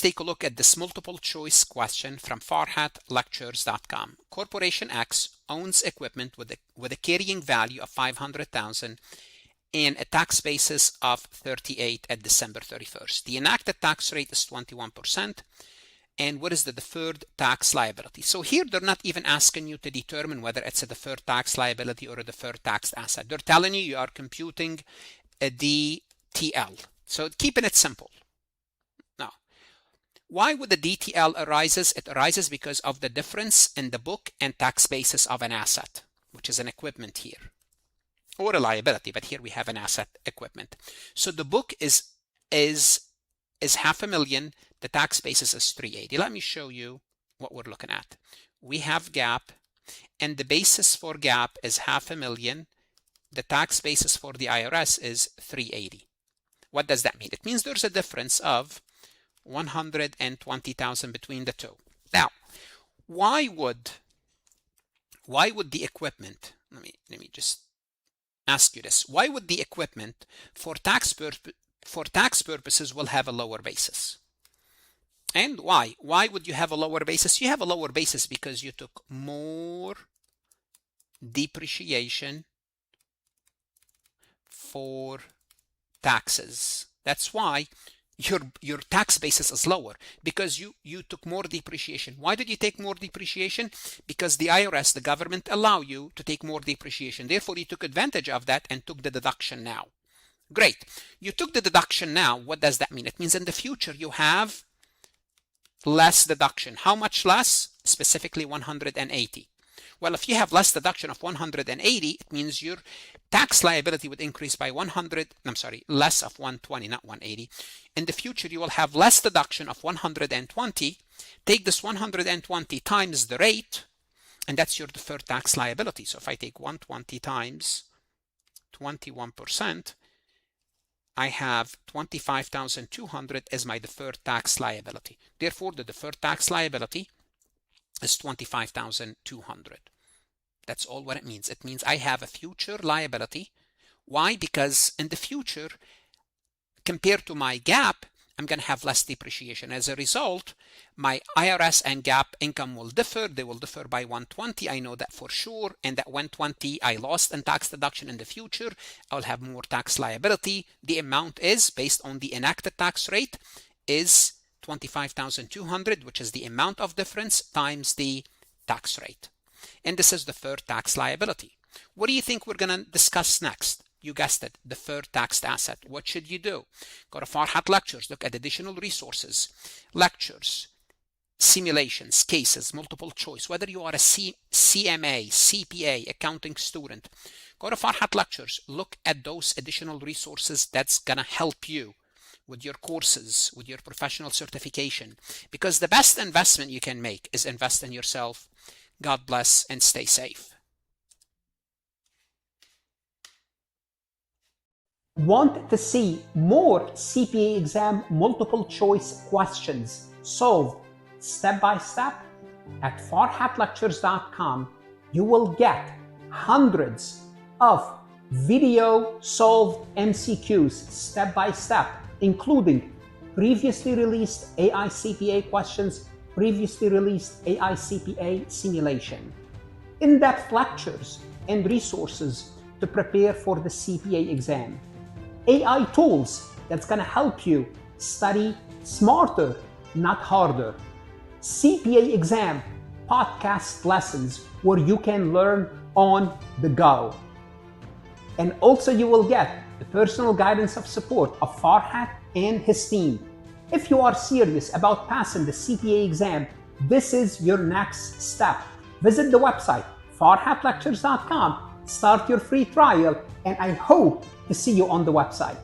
take a look at this multiple choice question from farhatlectures.com. Corporation X owns equipment with a carrying value of $500,000 and a tax basis of 38 at December 31st. The enacted tax rate is 21%. And what is the deferred tax liability? So here they're not even asking you to determine whether it's a deferred tax liability or a deferred tax asset. They're telling you are computing a DTL. So keeping it simple. Now, why would the DTL arises? It arises because of the difference in the book and tax basis of an asset, which is an equipment here, or a liability, but here we have an asset, equipment. So the book is $500,000. The tax basis is 380. Let me show you what we're looking at. We have GAAP, and the basis for GAAP is $500,000. The tax basis for the IRS is 380. What does that mean? It means there's a difference of $120,000 between the two. Now, why would the equipment? Let me just ask you this. Why would the equipment for tax purposes will have a lower basis? And why? Why would you have a lower basis? You have a lower basis because you took more depreciation for taxes. That's why your tax basis is lower, because you took more depreciation. Why did you take more depreciation? Because the IRS, the government, allow you to take more depreciation. Therefore, you took advantage of that and took the deduction now. Great. You took the deduction now. What does that mean? It means in the future you have less deduction. How much less? Specifically 180. Well, if you have less deduction of 180, it means your tax liability would increase by less of 120, not 180. In the future, you will have less deduction of 120. Take this 120 times the rate, and that's your deferred tax liability. So if I take 120 times 21%, I have 25,200 as my deferred tax liability. Therefore, the deferred tax liability is 25,200. That's all what it means. It means I have a future liability. Why? Because in the future, compared to my GAAP, I'm going to have less depreciation. As a result, my IRS and GAAP income will differ. They will differ by 120. I know that for sure. And that 120 I lost in tax deduction in the future. I'll have more tax liability. The amount is, based on the enacted tax rate, is 25,200, which is the amount of difference times the tax rate. And this is deferred tax liability. What do you think we're going to discuss next? You guessed it, deferred tax asset. What should you do? Go to Farhat Lectures, look at additional resources, lectures, simulations, cases, multiple choice, whether you are a CMA, CPA, accounting student. Go to Farhat Lectures, look at those additional resources that's going to help you with your courses, with your professional certification, because the best investment you can make is invest in yourself. God bless and stay safe. Want to see more CPA exam multiple choice questions solved step by step? At farhatlectures.com, you will get hundreds of video solved MCQs step by step, including previously released AI CPA questions, previously released AI CPA simulation, in-depth lectures and resources to prepare for the CPA exam, AI tools that's going to help you study smarter, not harder, CPA exam podcast lessons where you can learn on the go. And also you will get the personal guidance of support of Farhat and his team. If you are serious about passing the CPA exam, this is your next step. Visit the website farhatlectures.com, start your free trial, and I hope to see you on the website.